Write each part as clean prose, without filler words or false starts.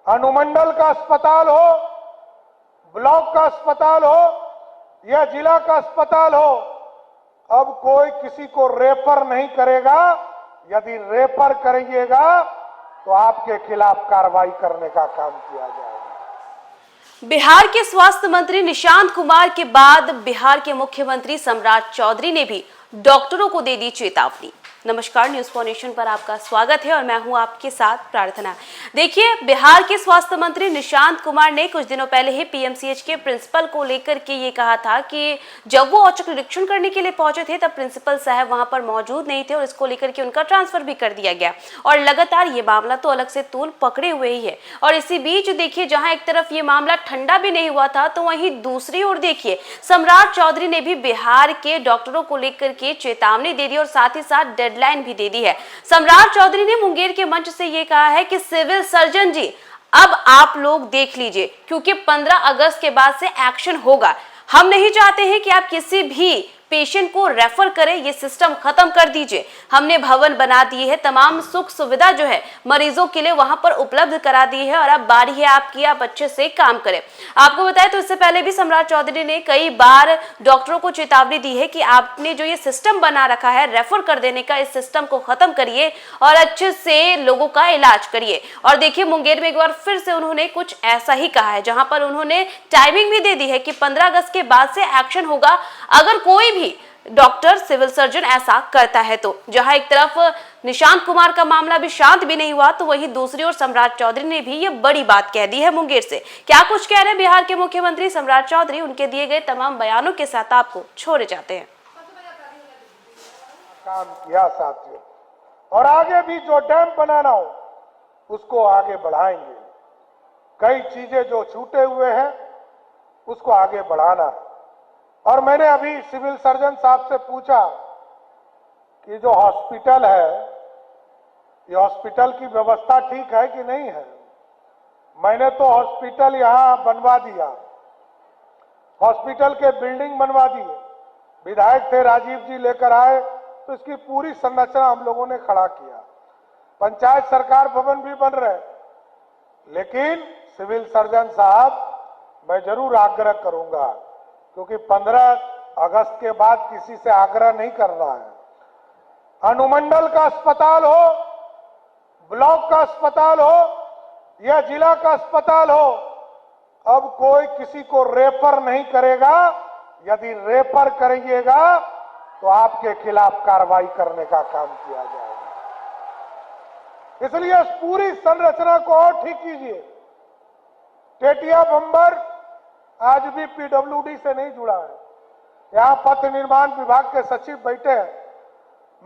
अनुमंडल का अस्पताल हो, ब्लॉक का अस्पताल हो या जिला का अस्पताल हो, अब कोई किसी को रेफर नहीं करेगा। यदि रेफर करिएगा तो आपके खिलाफ कार्रवाई करने का काम किया जाएगा। बिहार के स्वास्थ्य मंत्री निशांत कुमार के बाद बिहार के मुख्यमंत्री सम्राट चौधरी ने भी डॉक्टरों को दे दी चेतावनी। नमस्कार, न्यूज फॉर नेशन पर आपका स्वागत है और मैं हूं आपके साथ प्रार्थना। देखिए, बिहार के स्वास्थ्य मंत्री निशांत कुमार ने कुछ दिनों पहले ही पीएमसीएच के प्रिंसिपल को लेकर के ये कहा था कि जब वो औचक निरीक्षण करने के लिए पहुंचे थे तब प्रिंसिपल साहब वहां पर मौजूद नहीं थे और इसको लेकर के उनका ट्रांसफर भी कर दिया गया और लगातार ये मामला तो अलग से तूल पकड़े हुए ही है। और इसी बीच देखिए, जहां एक तरफ ये मामला ठंडा भी नहीं हुआ था तो वहीं दूसरी ओर देखिए सम्राट चौधरी ने भी बिहार के डॉक्टरों को लेकर के चेतावनी दे दी और साथ ही साथ डेडलाइन भी दे दी है। सम्राट चौधरी ने मुंगेर के मंच से ये कहा है कि सिविल सर्जन जी, अब आप लोग देख लीजिए, क्योंकि 15 अगस्त के बाद से एक्शन होगा। हम नहीं चाहते हैं कि आप किसी भी पेशेंट को रेफर करें, ये सिस्टम खत्म कर दीजिए। हमने भवन बना दिए हैं, तमाम सुख सुविधा जो है मरीजों के लिए वहां पर उपलब्ध करा दी है और अब बारी है आपकी, आप अच्छे से काम करें। आपको बताएं तो इससे पहले भी सम्राट चौधरी ने कई बार डॉक्टरों को चेतावनी दी है कि आपने जो ये सिस्टम बना रखा है रेफर कर देने का, इस सिस्टम को खत्म करिए और अच्छे से लोगों का इलाज करिए। और देखिए, मुंगेर में एक बार फिर से उन्होंने कुछ ऐसा ही कहा है, जहां पर उन्होंने टाइमिंग भी दे दी है कि 15 अगस्त के बाद से एक्शन होगा अगर कोई भी डॉक्टर सिविल सर्जन ऐसा करता है तो। जहां एक तरफ निशांत कुमार का मामला भी शांत भी नहीं हुआ तो वहीं दूसरी ओर सम्राट चौधरी ने भी ये बड़ी बात कह दी है मुंगेर से। क्या कुछ कह रहे हैं बिहार के मुख्यमंत्री सम्राट चौधरी, उनके दिए गए तमाम बयानों के साथ आपको छोड़े जाते हैं। काम किया साथियों, और आगे भी जो डैम बनाना हो उसको आगे बढ़ाएंगे। कई चीजें जो छूटे हुए हैं उसको आगे बढ़ाना है। और मैंने अभी सिविल सर्जन साहब से पूछा कि जो हॉस्पिटल है, ये हॉस्पिटल की व्यवस्था ठीक है कि नहीं है। मैंने तो हॉस्पिटल यहां बनवा दिया, हॉस्पिटल के बिल्डिंग बनवा दिए। विधायक थे, राजीव जी लेकर आए तो इसकी पूरी संरचना हम लोगों ने खड़ा किया। पंचायत सरकार भवन भी बन रहे। लेकिन सिविल सर्जन साहब, मैं जरूर आग्रह करूंगा, क्योंकि 15 अगस्त के बाद किसी से आग्रह नहीं करना है। अनुमंडल का अस्पताल हो, ब्लॉक का अस्पताल हो या जिला का अस्पताल हो, अब कोई किसी को रेफर नहीं करेगा। यदि रेफर करिएगा तो आपके खिलाफ कार्रवाई करने का काम किया जाएगा। इसलिए इस पूरी संरचना को और ठीक कीजिए। टेटिया बम्बर आज भी पीडब्ल्यूडी से नहीं जुड़ा है। यहां पथ निर्माण विभाग के सचिव बैठे हैं।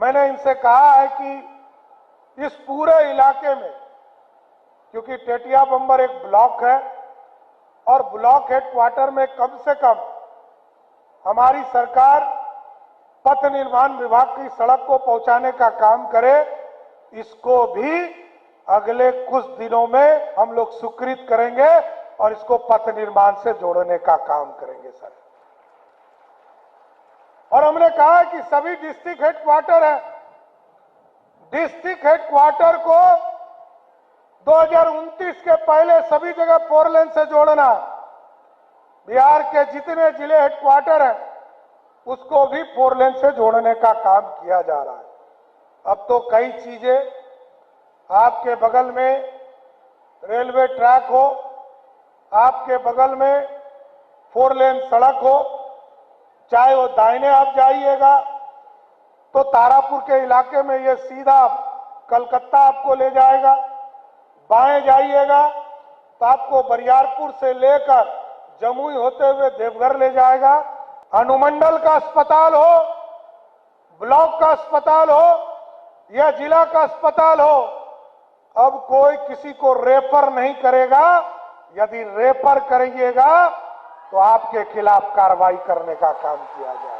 मैंने इनसे कहा है कि इस पूरे इलाके में, क्योंकि टेटिया बम्बर एक ब्लॉक है और ब्लॉक हेडक्वार्टर में कम से कम हमारी सरकार पथ निर्माण विभाग की सड़क को पहुंचाने का काम करे। इसको भी अगले कुछ दिनों में हम लोग स्वीकृत करेंगे और इसको पथ निर्माण से जोड़ने का काम करेंगे सर। और हमने कहा कि सभी डिस्ट्रिक्ट हेडक्वार्टर है, डिस्ट्रिक्ट हेडक्वार्टर को 2029 के पहले सभी जगह 4 लेन से जोड़ना। बिहार के जितने जिले हेडक्वार्टर हैं उसको भी 4 लेन से जोड़ने का काम किया जा रहा है। अब तो कई चीजें, आपके बगल में रेलवे ट्रैक हो, आपके बगल में 4 लेन सड़क हो, चाहे वो दाहिने आप जाइएगा तो तारापुर के इलाके में ये सीधा कलकत्ता आपको ले जाएगा, बाएं जाइएगा तो आपको बरियारपुर से लेकर जमुई होते हुए देवघर ले जाएगा। अनुमंडल का अस्पताल हो, ब्लॉक का अस्पताल हो या जिला का अस्पताल हो, अब कोई किसी को रेफर नहीं करेगा। यदि रेफर करिएगा तो आपके खिलाफ कार्रवाई करने का काम किया जाए।